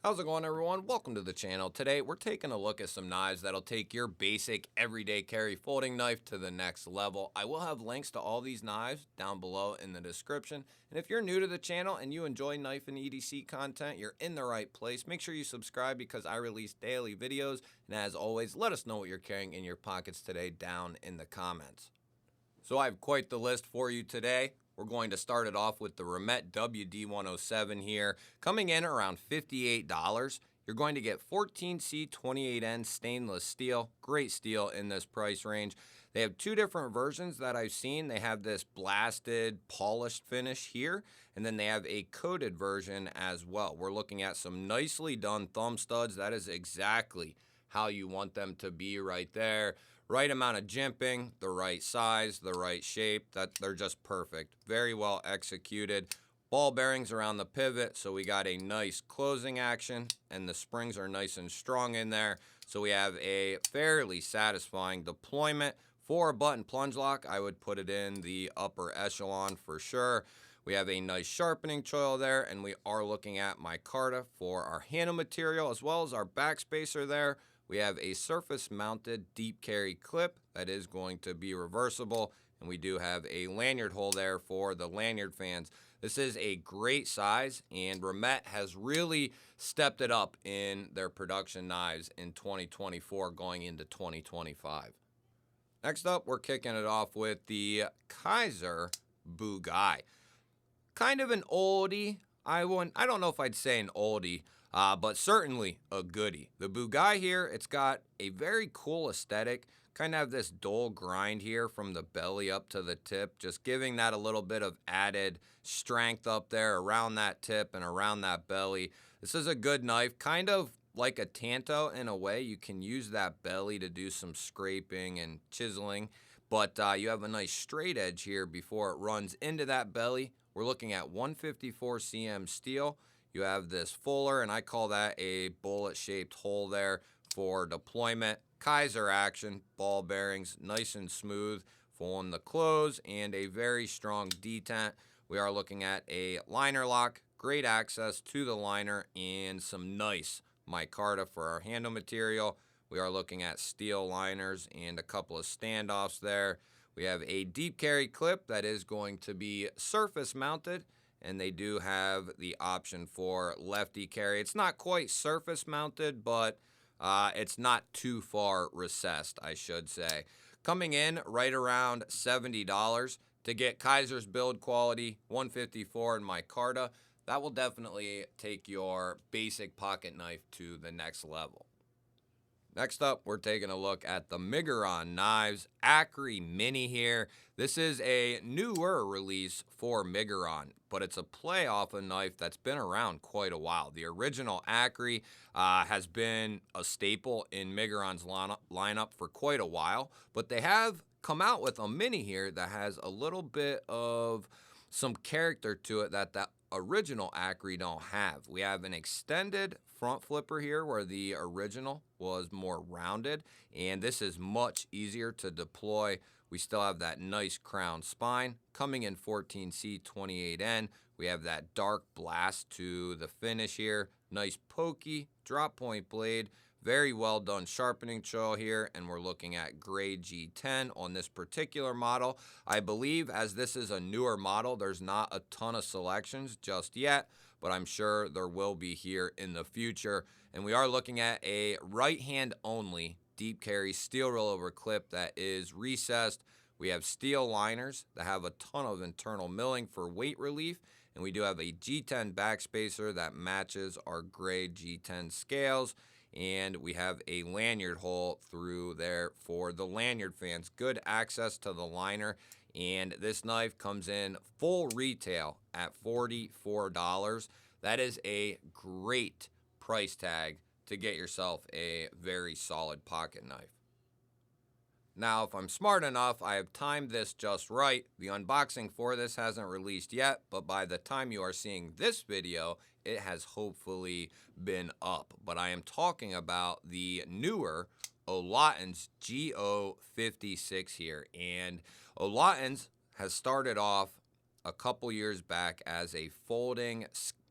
How's it going, everyone? Welcome to the channel. Today we're taking a look at some knives that'll take your basic everyday carry folding knife to the next level. I will have links to all these knives down below in the description. And if you're new to the channel and you enjoy knife and EDC content, you're in the right place. Make sure you subscribe because I release daily videos. And as always, let us know what you're carrying in your pockets today down in the comments. So I have quite the list for you today. We're going to start it off with the Remet WD107 here, coming in around $58. You're going to get 14C28N stainless steel. Great steel in this price range. They have two different versions that I've seen. They have this blasted, polished finish here, and then they have a coated version as well. We're looking at some nicely done thumb studs. That is exactly how you want them to be right there. Right amount of jimping, the right size, the right shape, that they're just perfect. Very well executed. Ball bearings around the pivot, so we got a nice closing action, and the springs are nice and strong in there. So we have a fairly satisfying deployment. For a button plunge lock, I would put it in the upper echelon for sure. We have a nice sharpening choil there, and we are looking at micarta for our handle material as well as our backspacer there. We have a surface-mounted deep carry clip that is going to be reversible, and we do have a lanyard hole there for the lanyard fans. This is a great size, and Remet has really stepped it up in their production knives in 2024 going into 2025. Next up, we're kicking it off with the Kaiser Bugai. Kind of an oldie. I don't know if I'd say an oldie. But certainly a goodie. The Bugai here, it's got a very cool aesthetic. Kind of have this dull grind here from the belly up to the tip, just giving that a little bit of added strength up there around that tip and around that belly. This is a good knife, kind of like a Tanto in a way. You can use that belly to do some scraping and chiseling, but you have a nice straight edge here before it runs into that belly. We're looking at 154 cm steel. You have this fuller, and I call that a bullet-shaped hole there for deployment. Kaiser action, ball bearings, nice and smooth, full in the close, and a very strong detent. We are looking at a liner lock, great access to the liner, and some nice micarta for our handle material. We are looking at steel liners and a couple of standoffs there. We have a deep carry clip that is going to be surface mounted, and they do have the option for lefty carry. It's not quite surface mounted, but it's not too far recessed, I should say. Coming in right around $70 to get Kaiser's build quality, 154 in micarta. That will definitely take your basic pocket knife to the next level. Next up, we're taking a look at the Miguron knives, Acri Mini here. This is a newer release for Miguron, but it's a play off a knife that's been around quite a while. The original Acri has been a staple in Miguron's lineup for quite a while, but they have come out with a Mini here that has a little bit of some character to it that the original Acri don't have. We have an extended front flipper here where the original was more rounded, and this is much easier to deploy. We still have that nice crown spine coming in 14C28N. We have that dark blast to the finish here. Nice pokey drop point blade. Very well done sharpening choil here, and we're looking at grade G10 on this particular model. I believe as this is a newer model, there's not a ton of selections just yet, but I'm sure there will be here in the future. And we are looking at a right hand only deep carry steel rollover clip that is recessed. We have steel liners that have a ton of internal milling for weight relief, and we do have a G10 backspacer that matches our grade G10 scales. And we have a lanyard hole through there for the lanyard fans. Good access to the liner. And this knife comes in full retail at $44. That is a great price tag to get yourself a very solid pocket knife. Now, if I'm smart enough, I have timed this just right. The unboxing for this hasn't released yet, but by the time you are seeing this video, it has hopefully been up. But I am talking about the newer Olatin's GO56 here. And Olatin's has started off a couple years back as a folding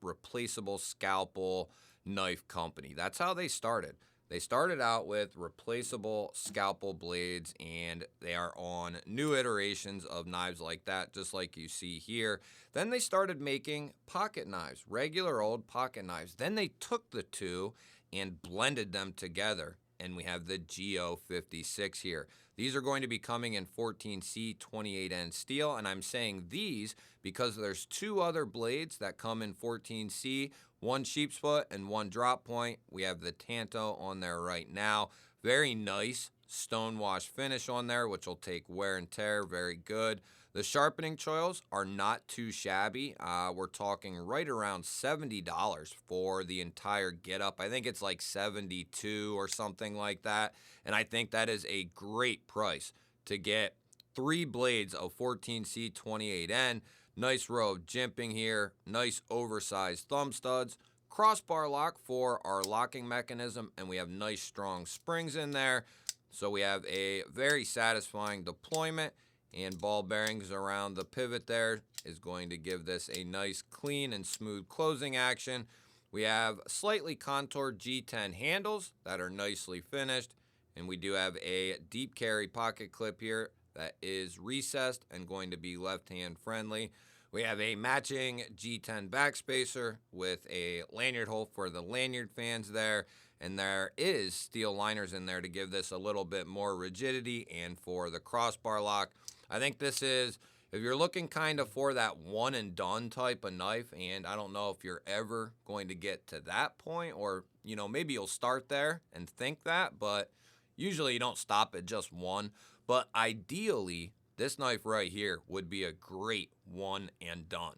replaceable scalpel knife company. That's how they started. They started out with replaceable scalpel blades, and they are on new iterations of knives like that, just like you see here. Then they started making pocket knives, regular old pocket knives. Then they took the two and blended them together, and we have the GO56 here. These are going to be coming in 14C 28N steel, and I'm saying these because there's two other blades that come in 14C, one sheep's foot and one drop point. We have the Tanto on there right now. Very nice stonewash finish on there, which will take wear and tear. Very good. The sharpening choils are not too shabby. We're talking right around $70 for the entire getup. I think it's like $72 or something like that. And I think that is a great price to get 3 blades of 14C 28N. Nice row of jimping here. Nice oversized thumb studs. Crossbar lock for our locking mechanism. And we have nice strong springs in there. So we have a very satisfying deployment. And ball bearings around the pivot there is going to give this a nice clean and smooth closing action. We have slightly contoured G10 handles that are nicely finished. And we do have a deep carry pocket clip here that is recessed and going to be left-hand friendly. We have a matching G10 backspacer with a lanyard hole for the lanyard fans there. And there is steel liners in there to give this a little bit more rigidity. And for the crossbar lock, I think this is, if you're looking kind of for that one and done type of knife, and I don't know if you're ever going to get to that point, or, you know, maybe you'll start there and think that, but usually you don't stop at just one. But ideally, this knife right here would be a great one and done.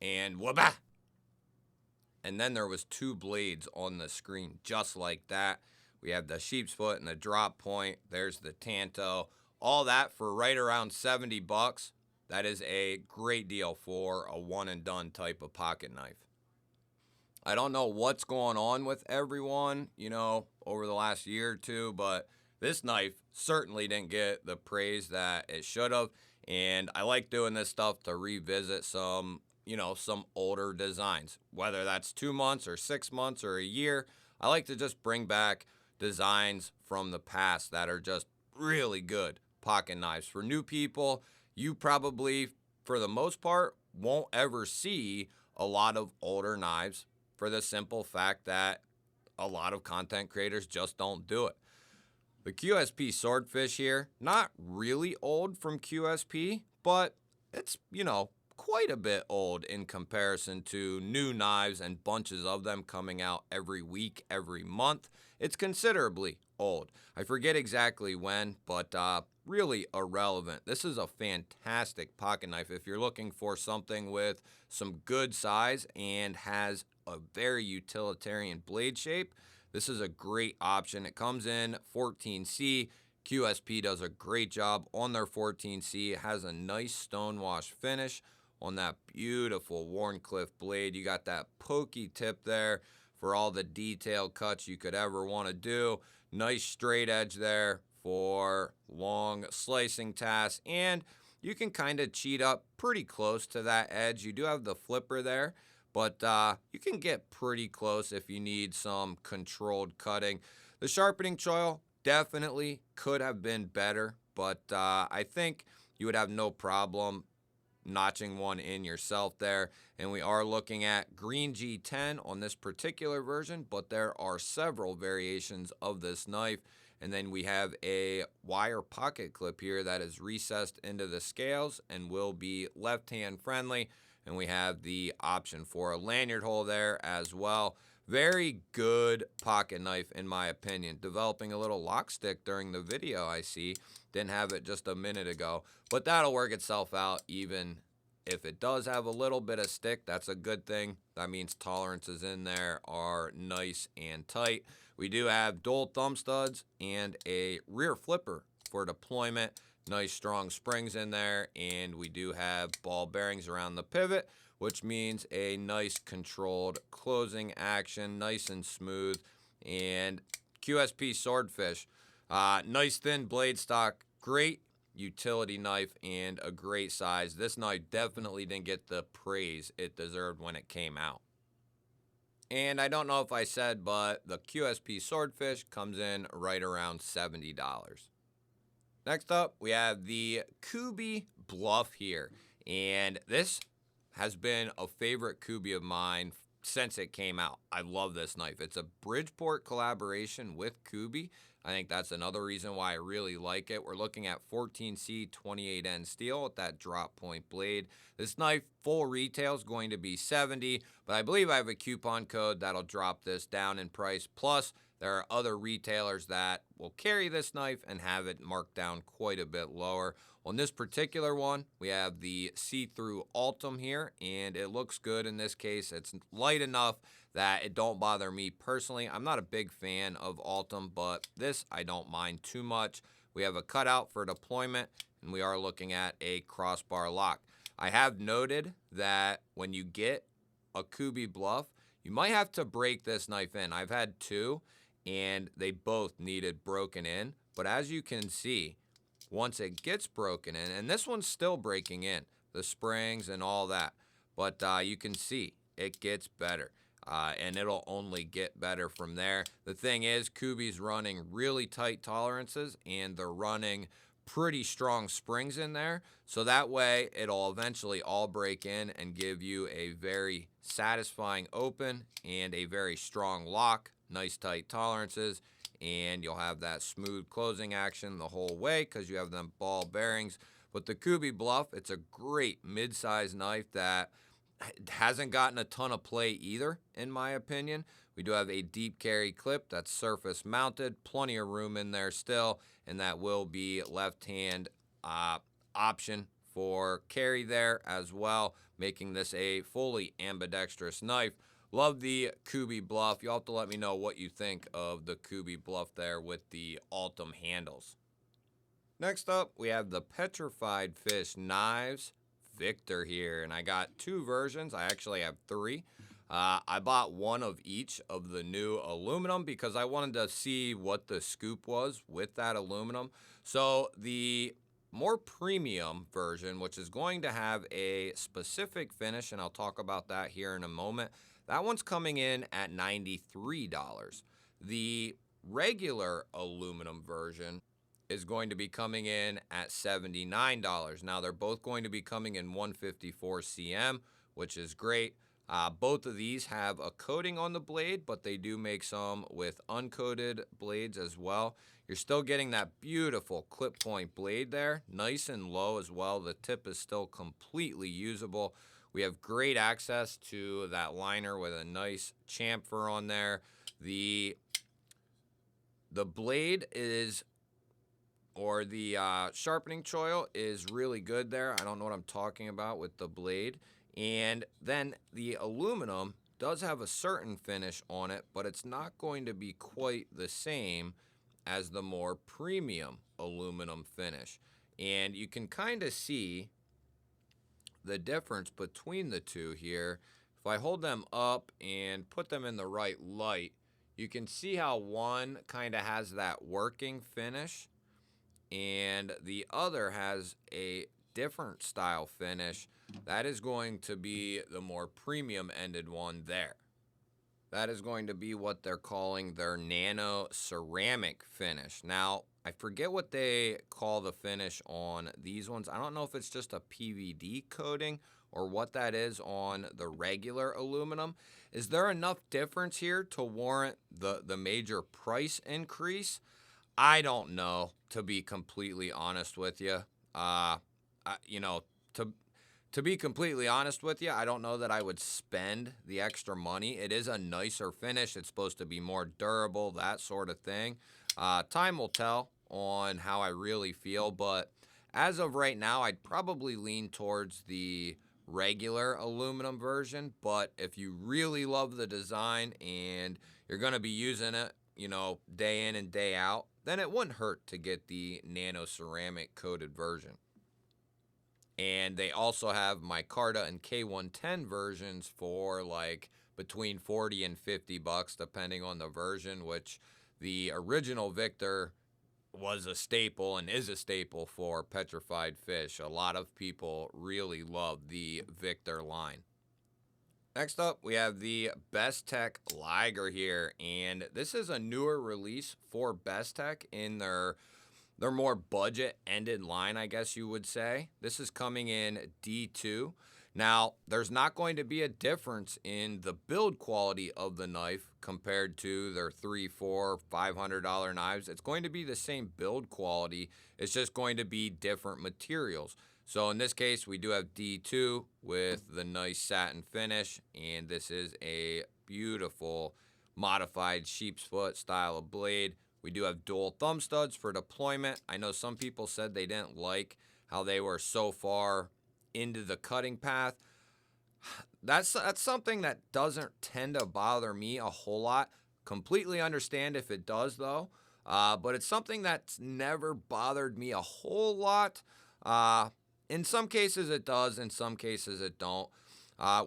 And whoop-ah! And then there was 2 blades on the screen just like that. We have the sheep's foot and the drop point. There's the Tanto. All that for right around $70. That is a great deal for a one and done type of pocket knife. I don't know what's going on with everyone, you know, over the last year or two, but this knife certainly didn't get the praise that it should have. And I like doing this stuff to revisit some, you know, some older designs, whether that's 2 months or 6 months or a year. I like to just bring back designs from the past that are just really good pocket knives. For new people, you probably, for the most part, won't ever see a lot of older knives for the simple fact that a lot of content creators just don't do it. The QSP Swordfish here, not really old from QSP, but it's, you know, quite a bit old in comparison to new knives and bunches of them coming out every week, every month. It's considerably old. I forget exactly when, but really irrelevant. This is a fantastic pocket knife if you're looking for something with some good size and has a very utilitarian blade shape. This is a great option. It comes in 14C. QSP does a great job on their 14C. It has a nice stonewash finish on that beautiful Wharncliffe blade. You got that pokey tip there for all the detailed cuts you could ever want to do. Nice straight edge there for long slicing tasks, and you can kind of cheat up pretty close to that edge. You do have the flipper there, but you can get pretty close if you need some controlled cutting. The sharpening choil definitely could have been better, but I think you would have no problem notching one in yourself there. And we are looking at green G10 on this particular version, but there are several variations of this knife. And then we have a wire pocket clip here that is recessed into the scales and will be left-hand friendly. And we have the option for a lanyard hole there as well. Very good pocket knife in my opinion. Developing a little lock stick during the video, I see. Didn't have it just a minute ago, but that'll work itself out. Even if it does have a little bit of stick, that's a good thing. That means tolerances in there are nice and tight. We do have dual thumb studs and a rear flipper for deployment. Nice strong springs in there, and we do have ball bearings around the pivot, which means a nice controlled closing action, nice and smooth. And QSP Swordfish, nice thin blade stock, great utility knife and a great size. This knife definitely didn't get the praise it deserved when it came out. And I don't know if I said, but the QSP Swordfish comes in right around $70. Next up, we have the Kubi Bluff here. And this has been a favorite Kubi of mine since it came out. I love this knife. It's a Bridgeport collaboration with Kubi. I think that's another reason why I really like it. We're looking at 14C 28N steel with that drop point blade. This knife full retail is going to be $70, but I believe I have a coupon code that'll drop this down in price. Plus, there are other retailers that will carry this knife and have it marked down quite a bit lower. On this particular one, we have the see-through Altum here, and it looks good in this case. It's light enough that it don't bother me personally. I'm not a big fan of Altum, but this I don't mind too much. We have a cutout for deployment, and we are looking at a crossbar lock. I have noted that when you get a Kubi Bluff, you might have to break this knife in. I've had two, and they both needed broken in. But as you can see, once it gets broken in, and this one's still breaking in, the springs and all that, but you can see it gets better. And it'll only get better from there. The thing is, Kubi's running really tight tolerances, and they're running pretty strong springs in there. So that way, it'll eventually all break in and give you a very satisfying open and a very strong lock. Nice tight tolerances, and you'll have that smooth closing action the whole way because you have them ball bearings. But the Kubi Bluff, it's a great mid-size knife that hasn't gotten a ton of play either, in my opinion. We do have a deep carry clip that's surface mounted, plenty of room in there still, and that will be left hand option for carry there as well, making this a fully ambidextrous knife. Love the Kubi Bluff. You'll have to let me know what you think of the Kubi Bluff there with the Altum handles. Next up, we have the Petrified Fish Knives Victor here, and I got two versions. I actually have three. I bought one of each of the new aluminum because I wanted to see what the scoop was with that aluminum. So the more premium version, which is going to have a specific finish, and I'll talk about that here in a moment, that one's coming in at $93. The regular aluminum version is going to be coming in at $79. Now, they're both going to be coming in 154 cm, which is great. Both of these have a coating on the blade, but they do make some with uncoated blades as well. You're still getting that beautiful clip point blade there, nice and low as well. The tip is still completely usable. We have great access to that liner with a nice chamfer on there. The blade is, or the sharpening choil is really good there. I don't know what I'm talking about with the blade. And then the aluminum does have a certain finish on it, but it's not going to be quite the same as the more premium aluminum finish. And you can kind of see the difference between the two here. If I hold them up and put them in the right light, you can see how one kind of has that working finish and the other has a different style finish. That is going to be the more premium ended one there. That is going to be what they're calling their nano ceramic finish. Now, I forget what they call the finish on these ones. I don't know if it's just a PVD coating or what that is on the regular aluminum. Is there enough difference here to warrant the major price increase? I don't know, to be completely honest with you. To be completely honest with you, I don't know that I would spend the extra money. It is a nicer finish. It's supposed to be more durable, that sort of thing. Time will tell on how I really feel, but as of right now, I'd probably lean towards the regular aluminum version. But if you really love the design and you're going to be using it, day in and day out, then it wouldn't hurt to get the nano ceramic coated version. And they also have micarta and K110 versions for like between $40 and $50, depending on the version, which the original Victor was a staple and is a staple for petrified fish. A lot of people really love the Victor line. Next up, we have the Best Tech Liger here, and this is a newer release for Best Tech in their more budget-ended line, I guess you would say. This is coming in D2. Now, there's not going to be a difference in the build quality of the knife compared to their $300, $400, $500 knives. It's going to be the same build quality. It's just going to be different materials. So in this case, we do have D2 with the nice satin finish, and this is a beautiful modified sheep's foot style of blade. We do have dual thumb studs for deployment. I know some people said they didn't like how they were so far into the cutting path. That's something that doesn't tend to bother me a whole lot. Completely understand if it does, though. But it's something that's never bothered me a whole lot. In some cases it does, in some cases it don't.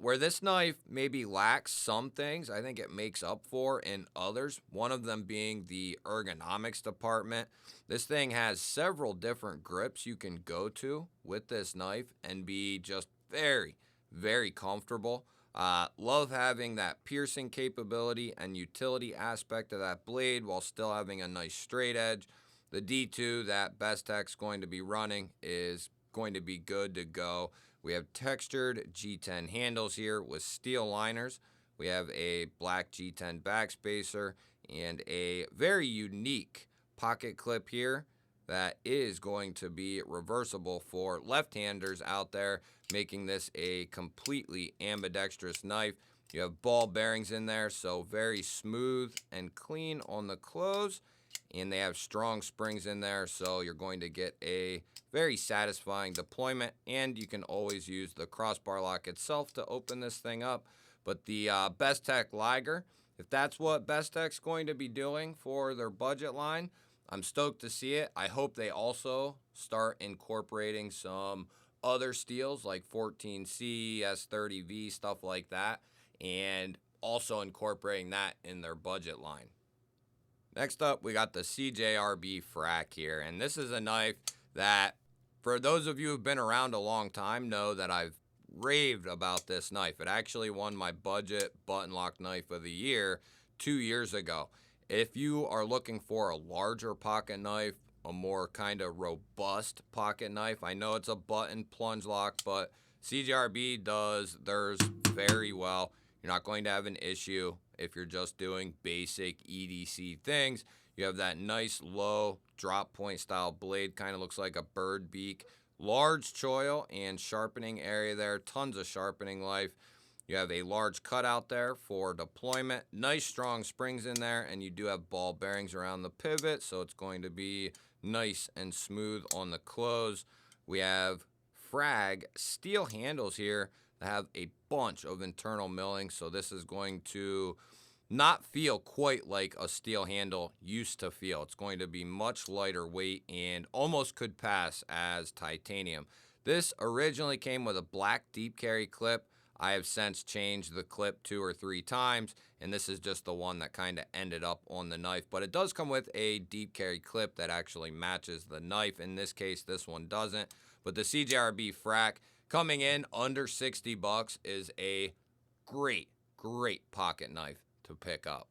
Where this knife maybe lacks some things, I think it makes up for in others. One of them being the ergonomics department. This thing has several different grips you can go to with this knife and be just very, very comfortable. Love having that piercing capability and utility aspect of that blade while still having a nice straight edge. The D2 that Best Tech's going to be running is going to be good to go. We have textured G10 handles here with steel liners. We have a black G10 backspacer and a very unique pocket clip here that is going to be reversible for left-handers out there, making this a completely ambidextrous knife. You have ball bearings in there, so very smooth and clean on the close. And they have strong springs in there, so you're going to get a very satisfying deployment, and you can always use the crossbar lock itself to open this thing up. But the Best Tech Liger, if that's what Best Tech's going to be doing for their budget line, I'm stoked to see it. I hope they also start incorporating some other steels like 14C, S30V, stuff like that, and also incorporating that in their budget line. Next up, we got the CJRB Frac here, and this is a knife that, for those of you who've been around a long time, know that I've raved about this knife. It actually won my budget button lock knife of the year 2 years ago. If you are looking for a larger pocket knife, a more kind of robust pocket knife, I know it's a button plunge lock, but CJRB does theirs very well. You're not going to have an issue if you're just doing basic EDC things. You have that nice low drop point style blade, kind of looks like a bird beak. Large choil and sharpening area there, tons of sharpening life. You have a large cutout there for deployment. Nice strong springs in there, and you do have ball bearings around the pivot, so it's going to be nice and smooth on the close. We have frag steel handles here that have a bunch of internal milling, so this is going to not feel quite like a steel handle used to feel. It's going to be much lighter weight and almost could pass as titanium. This originally came with a black deep carry clip. I have since changed the clip 2 or 3 times, and this is just the one that kind of ended up on the knife. But it does come with a deep carry clip that actually matches the knife. In this case, this one doesn't. But the CJRB Frac coming in under 60 bucks is a great, great pocket knife to pick up.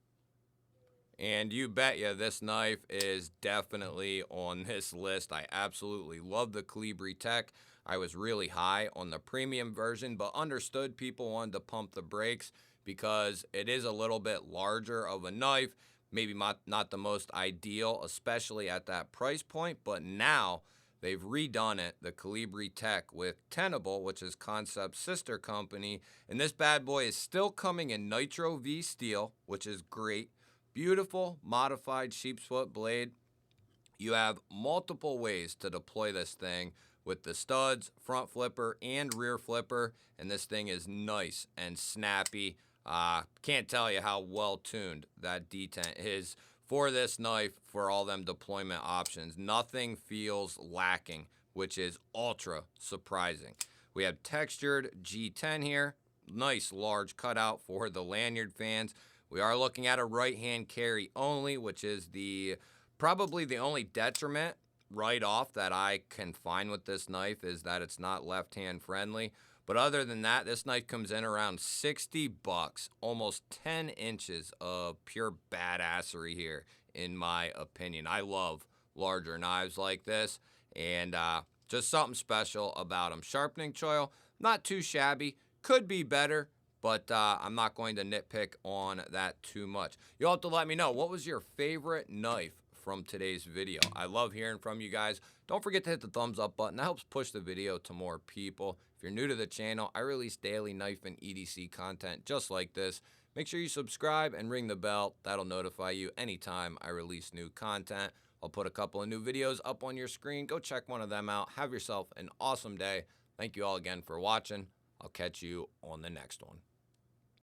And you bet ya this knife is definitely on this list. I absolutely love the Colibri Tech. I was really high on the premium version, but understood people wanted to pump the brakes because it is a little bit larger of a knife. Maybe not the most ideal, especially at that price point, but now they've redone it, the Colibri Tech, with Tenable, which is Concept's sister company, and this bad boy is still coming in Nitro V steel, which is great. Beautiful modified sheep's foot blade. You have multiple ways to deploy this thing with the studs, front flipper, and rear flipper, and this thing is nice and snappy. Can't tell you how well tuned that detent is for this knife for all them deployment options. Nothing feels lacking, which is ultra surprising. We have textured G10 here. Nice large cutout for the lanyard fans. We are looking at a right-hand carry only, which is the Probably the only detriment right off that I can find with this knife is that it's not left-hand friendly. But other than that, this knife comes in around 60 bucks, almost 10 inches of pure badassery here, in my opinion. I love larger knives like this, and just something special about them. Sharpening choil, not too shabby, could be better, but I'm not going to nitpick on that too much. You'll have to let me know, what was your favorite knife from today's video? I love hearing from you guys. Don't forget to hit the thumbs up button. That helps push the video to more people. If you're new to the channel, I release daily knife and EDC content just like this. Make sure you subscribe and ring the bell. That'll notify you anytime I release new content. I'll put a couple of new videos up on your screen. Go check one of them out. Have yourself an awesome day. Thank you all again for watching. I'll catch you on the next one.